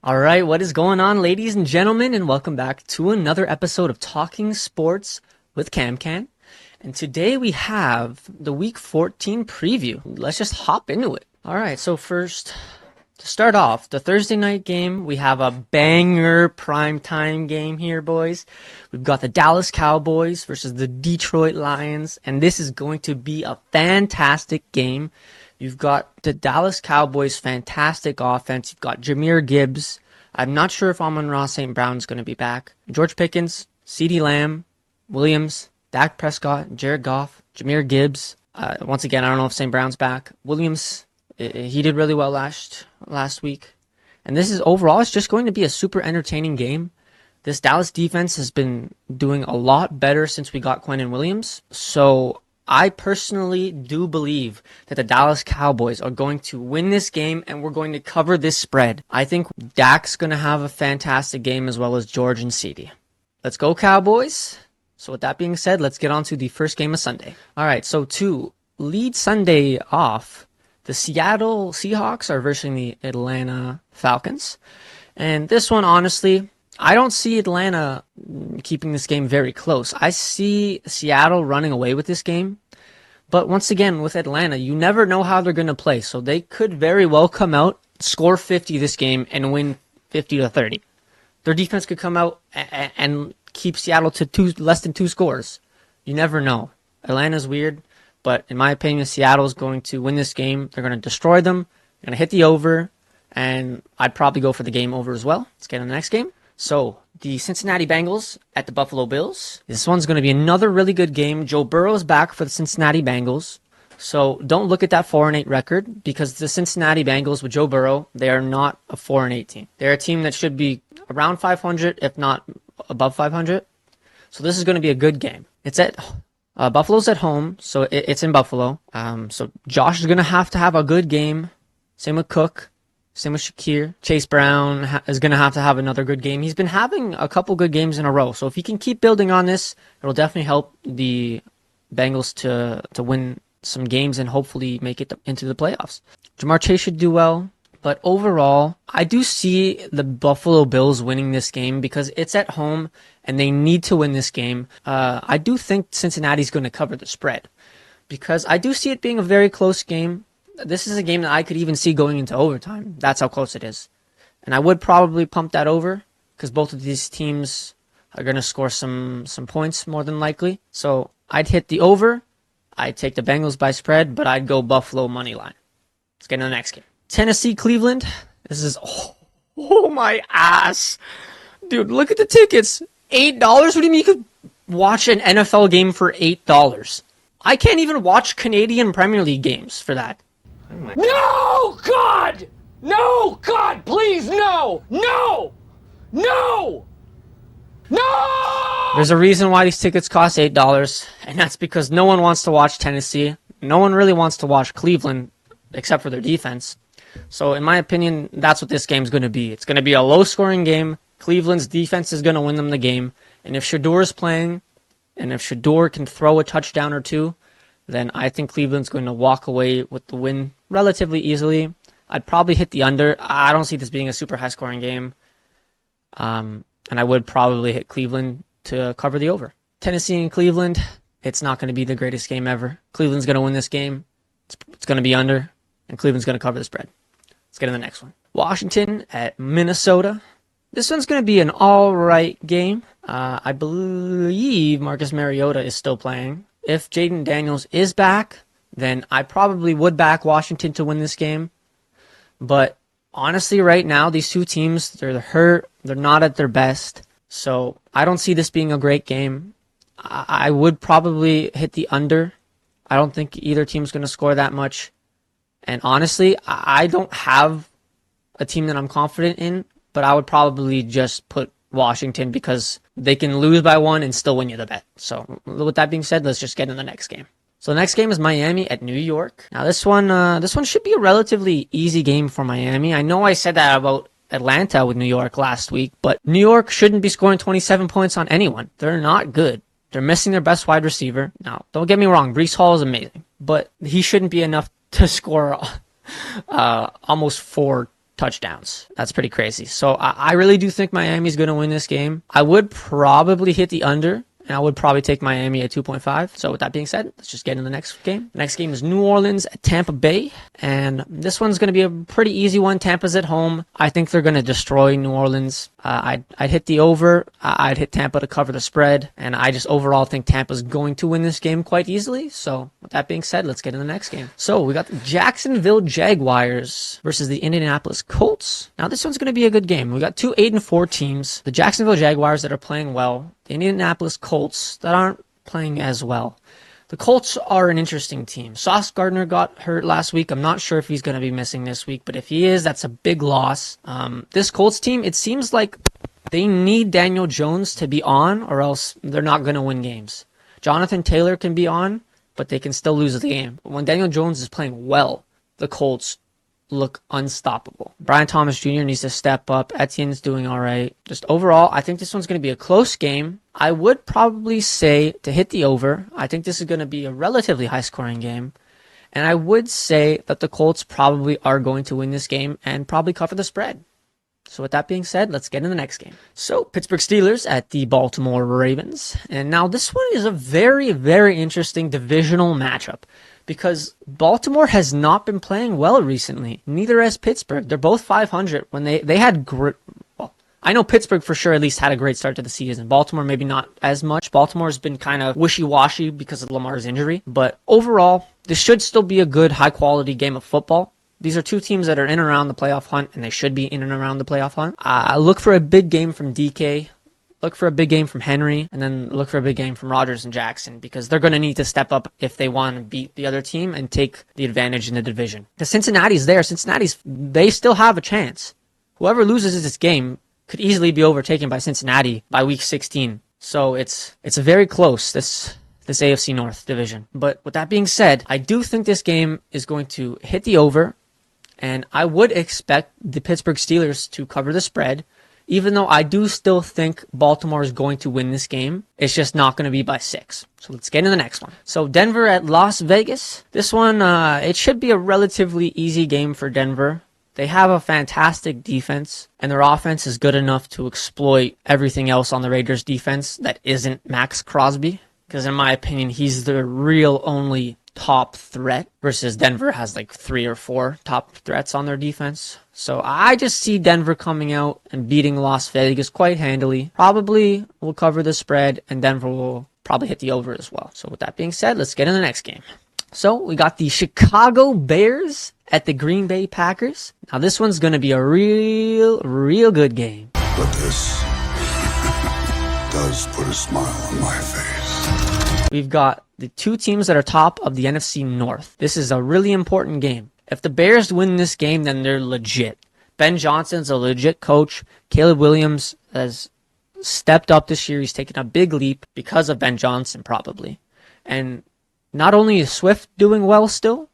All right, what is going on, ladies and gentlemen, and welcome back to another episode of Talking Sports with CamCann. And today we have the Week 14 preview. Let's just hop into it. All right, so first, to start off, the Thursday night game, we have a banger primetime game here, boys. We've got the Dallas Cowboys versus the Detroit Lions, and this is going to be a fantastic game. You've got the Dallas Cowboys' fantastic offense. You've got Jahmyr Gibbs. I'm not sure if Amon-Ra St. Brown is going to be back. George Pickens, CeeDee Lamb, Williams, Dak Prescott, Jared Goff, Jahmyr Gibbs. Once again, I don't know if St. Brown's back. Williams, he did really well last week. And this is overall, it's just going to be a super entertaining game. This Dallas defense has been doing a lot better since we got Quinnen Williams. So I personally do believe that the Dallas Cowboys are going to win this game and we're going to cover this spread. I think Dak's going to have a fantastic game as well as George and CeeDee. Let's go Cowboys. So with that being said, let's get on to the first game of Sunday. All right, so to lead Sunday off, the Seattle Seahawks are versus the Atlanta Falcons. And this one, honestly, I don't see Atlanta keeping this game very close. I see Seattle running away with this game. But once again, with Atlanta, you never know how they're going to play. So they could very well come out, score 50 this game, and win 50-30. Their defense could come out and keep Seattle to less than 2 scores. You never know. Atlanta's weird, but in my opinion, Seattle's going to win this game. They're going to destroy them. They're going to hit the over, and I'd probably go for the game over as well. Let's get on the next game. So, the Cincinnati Bengals at the Buffalo Bills. This one's going to be another really good game. Joe Burrow is back for the Cincinnati Bengals. So, don't look at that 4-8 record because the Cincinnati Bengals with Joe Burrow, they are not a 4-8 team. They're a team that should be around 500, if not above 500. So, this is going to be a good game. It's at Buffalo's at home, so it's in Buffalo. So, Josh is going to have a good game. Same with Cook. Same with Shakir. Chase Brown is going to have another good game. He's been having a couple good games in a row. So if he can keep building on this, it'll definitely help the Bengals to win some games and hopefully make it into the playoffs. Jamar Chase should do well. But overall, I do see the Buffalo Bills winning this game because it's at home and they need to win this game. I do think Cincinnati's going to cover the spread because I do see it being a very close game. This is a game that I could even see going into overtime. That's how close it is. And I would probably pump that over because both of these teams are going to score some points more than likely. So I'd hit the over. I'd take the Bengals by spread, but I'd go Buffalo money line. Let's get into the next game. Tennessee, Cleveland. This is, oh my ass. Dude, look at the tickets. $8? What do you mean you could watch an NFL game for $8? I can't even watch Canadian Premier League games for that. No, God! No, God, please, no! No! No! No! There's a reason why these tickets cost $8, and that's because no one wants to watch Tennessee. No one really wants to watch Cleveland, except for their defense. So, in my opinion, that's what this game's going to be. It's going to be a low-scoring game. Cleveland's defense is going to win them the game. And if Shador is playing, and if Shador can throw a touchdown or two, then I think Cleveland's going to walk away with the win relatively easily. I'd probably hit the under. I don't see this being a super high-scoring game. And I would probably hit Cleveland to cover the over. Tennessee and Cleveland, it's not going to be the greatest game ever. Cleveland's going to win this game. It's going to be under, and Cleveland's going to cover the spread. Let's get to the next one. Washington at Minnesota. This one's going to be an all-right game. I believe Marcus Mariota is still playing. If Jaden Daniels is back, then I probably would back Washington to win this game. But honestly, right now, these two teams, they're hurt. They're not at their best. So I don't see this being a great game. I would probably hit the under. I don't think either team's going to score that much. And honestly, I don't have a team that I'm confident in, but I would probably just put Washington because they can lose by 1 and still win you the bet. So with that being said, let's just get into the next game. So the next game is Miami at New York. Now this one should be a relatively easy game for Miami. I know I said that about Atlanta with New York last week, but New York shouldn't be scoring 27 points on anyone. They're not good. They're missing their best wide receiver. Now, don't get me wrong, Breece Hall is amazing, but he shouldn't be enough to score almost 4 touchdowns. That's pretty crazy. So I really do think Miami's going to win this game. I would probably hit the under, and I would probably take Miami at 2.5. So with that being said, let's just get into the next game. The next game is New Orleans at Tampa Bay. And this one's going to be a pretty easy one. Tampa's at home. I think they're going to destroy New Orleans. I'd hit the over. I'd hit Tampa to cover the spread. And I just overall think Tampa's going to win this game quite easily. So with that being said, let's get into the next game. So we got the Jacksonville Jaguars versus the Indianapolis Colts. Now this one's going to be a good game. We got two 8-4 teams. The Jacksonville Jaguars that are playing well. The Indianapolis Colts that aren't playing as well. The Colts are an interesting team. Sauce Gardner got hurt last week. I'm not sure if he's going to be missing this week, but if he is, that's a big loss. This Colts team, it seems like they need Daniel Jones to be on or else they're not going to win games. Jonathan Taylor can be on, but they can still lose the game. But when Daniel Jones is playing well, the Colts look unstoppable. Brian Thomas Jr. needs to step up. Etienne's doing all right. Just overall, I think this one's going to be a close game. I would probably say to hit the over. I think this is going to be a relatively high-scoring game. And I would say that the Colts probably are going to win this game and probably cover the spread. So with that being said, let's get into the next game. So Pittsburgh Steelers at the Baltimore Ravens. And now this one is a very, very interesting divisional matchup, because Baltimore has not been playing well recently. Neither has Pittsburgh. They're both 500 when they had great. Well, I know Pittsburgh for sure at least had a great start to the season. Baltimore maybe not as much. Baltimore's been kind of wishy-washy because of Lamar's injury. But overall, this should still be a good, high-quality game of football. These are two teams that are in and around the playoff hunt, and they should be in and around the playoff hunt. Look for a big game from DK. Look for a big game from Henry, and then look for a big game from Rodgers and Jackson, because they're going to need to step up if they want to beat the other team and take the advantage in the division. Because Cincinnati's there. They still have a chance. Whoever loses this game could easily be overtaken by Cincinnati by week 16. So it's very close, this AFC North division. But with that being said, I do think this game is going to hit the over, and I would expect the Pittsburgh Steelers to cover the spread. Even though I do still think Baltimore is going to win this game, it's just not going to be by 6. So let's get into the next one. So Denver at Las Vegas. This one, it should be a relatively easy game for Denver. They have a fantastic defense, and their offense is good enough to exploit everything else on the Raiders' defense that isn't Max Crosby. Because in my opinion, he's the real only top threat, versus Denver has like 3 or 4 top threats on their defense. So I just see Denver coming out and beating Las Vegas quite handily. Probably will cover the spread, and Denver will probably hit the over as well. So with that being said, let's get in the next game. So we got the Chicago Bears at the Green Bay Packers. Now this one's going to be a real good game. But this does put a smile on my face. We've got the two teams that are top of the NFC North. This is a really important game. If the Bears win this game, then they're legit. Ben Johnson's a legit coach. Caleb Williams has stepped up this year. He's taken a big leap because of Ben Johnson, probably. And not only is Swift doing well still,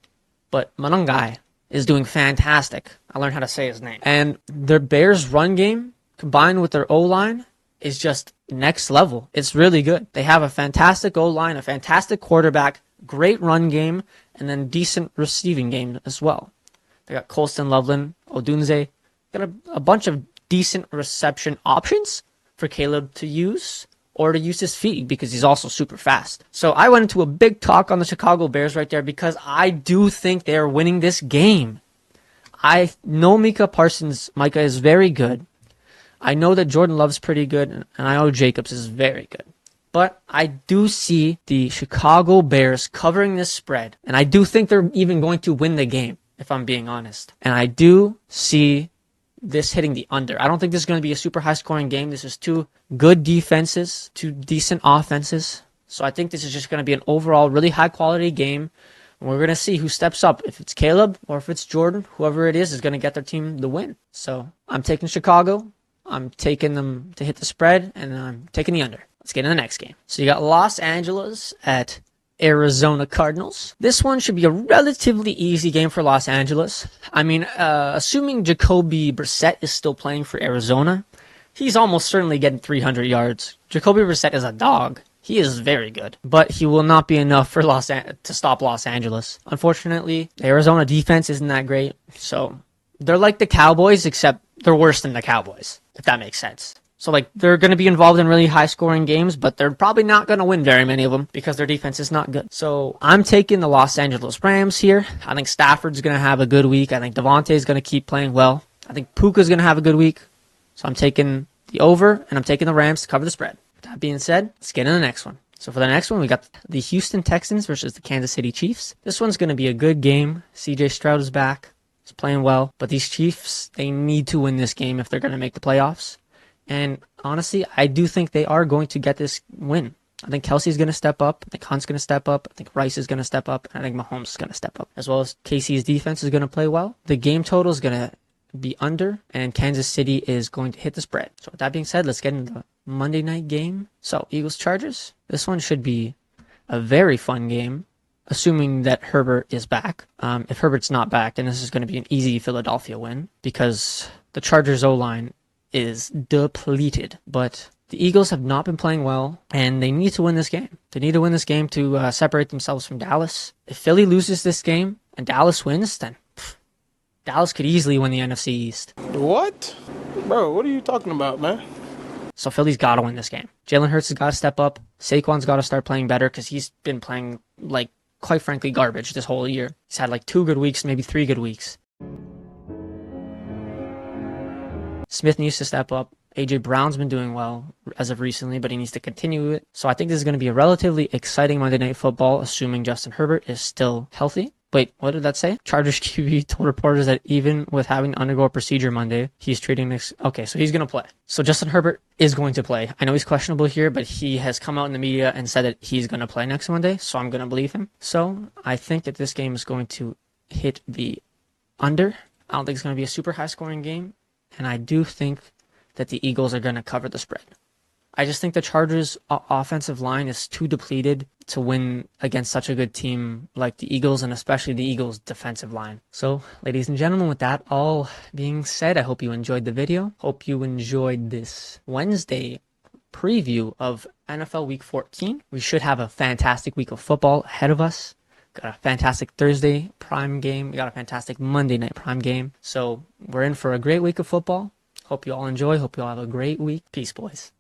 but Manungai is doing fantastic. I learned how to say his name. And their Bears run game, combined with their O-line, is just next level. It's really good. They have a fantastic O-line, a fantastic quarterback, great run game, and then decent receiving game as well. They got Colston Loveland, Odunze. Got a bunch of decent reception options for Caleb to use, or to use his feet, because he's also super fast. So I went into a big talk on the Chicago Bears right there, because I do think they're winning this game. I know Micah is very good. I know that Jordan Love's pretty good, and I know Jacobs is very good. But I do see the Chicago Bears covering this spread, and I do think they're even going to win the game, if I'm being honest. And I do see this hitting the under. I don't think this is going to be a super high-scoring game. This is two good defenses, two decent offenses. So I think this is just going to be an overall really high-quality game. And we're going to see who steps up. If it's Caleb or if it's Jordan, whoever it is going to get their team the win. So I'm taking Chicago. I'm taking them to hit the spread, and I'm taking the under. Let's get in the next game. So you got Los Angeles at Arizona Cardinals. This one should be a relatively easy game for Los Angeles. I mean, assuming Jacoby Brissett is still playing for Arizona, he's almost certainly getting 300 yards. Jacoby Brissett is a dog. He is very good, but he will not be enough for to stop Los Angeles. Unfortunately, the Arizona defense isn't that great, so They're like the Cowboys, except they're worse than the Cowboys, if that makes sense. So, like, they're going to be involved in really high-scoring games, but they're probably not going to win very many of them because their defense is not good. So, I'm taking the Los Angeles Rams here. I think Stafford's going to have a good week. I think Devontae's going to keep playing well. I think Puka's going to have a good week. So, I'm taking the over, and I'm taking the Rams to cover the spread. That being said, let's get into the next one. So, for the next one, we got the Houston Texans versus the Kansas City Chiefs. This one's going to be a good game. CJ Stroud is back. He's playing well. But these Chiefs, they need to win this game if they're going to make the playoffs. And honestly, I do think they are going to get this win. I think Kelsey's going to step up. I think Hunt's going to step up. I think Rice is going to step up. And I think Mahomes is going to step up. As well as KC's defense is going to play well. The game total is going to be under. And Kansas City is going to hit the spread. So with that being said, let's get into the Monday night game. So Eagles-Chargers. This one should be a very fun game, assuming that Herbert is back. If Herbert's not back, then this is going to be an easy Philadelphia win. Because the Chargers O-line is depleted. But the Eagles have not been playing well, and they need to win this game. They need to win this game to separate themselves from Dallas. If Philly loses this game and Dallas wins, then Dallas could easily win the NFC East. What? Bro, what are you talking about, man? So Philly's got to win this game. Jalen Hurts has got to step up. Saquon's got to start playing better because he's been playing, like, quite frankly, garbage this whole year. He's had, like, 2 good weeks, maybe 3 good weeks. Smith needs to step up. A.J. Brown's been doing well as of recently, but he needs to continue it. So I think this is going to be a relatively exciting Monday Night Football, assuming Justin Herbert is still healthy. Wait, what did that say? Chargers QB told reporters that even with having to undergo a procedure Monday, he's treating this. Okay, so he's going to play. So Justin Herbert is going to play. I know he's questionable here, but he has come out in the media and said that he's going to play next Monday, so I'm going to believe him. So I think that this game is going to hit the under. I don't think it's going to be a super high-scoring game. And I do think that the Eagles are going to cover the spread. I just think the Chargers' offensive line is too depleted to win against such a good team like the Eagles, and especially the Eagles' defensive line. So, ladies and gentlemen, with that all being said, I hope you enjoyed the video. Hope you enjoyed this Wednesday preview of NFL Week 14. We should have a fantastic week of football ahead of us. Got a fantastic Thursday prime game. We got a fantastic Monday night prime game. So we're in for a great week of football. Hope you all enjoy. Hope you all have a great week. Peace, boys.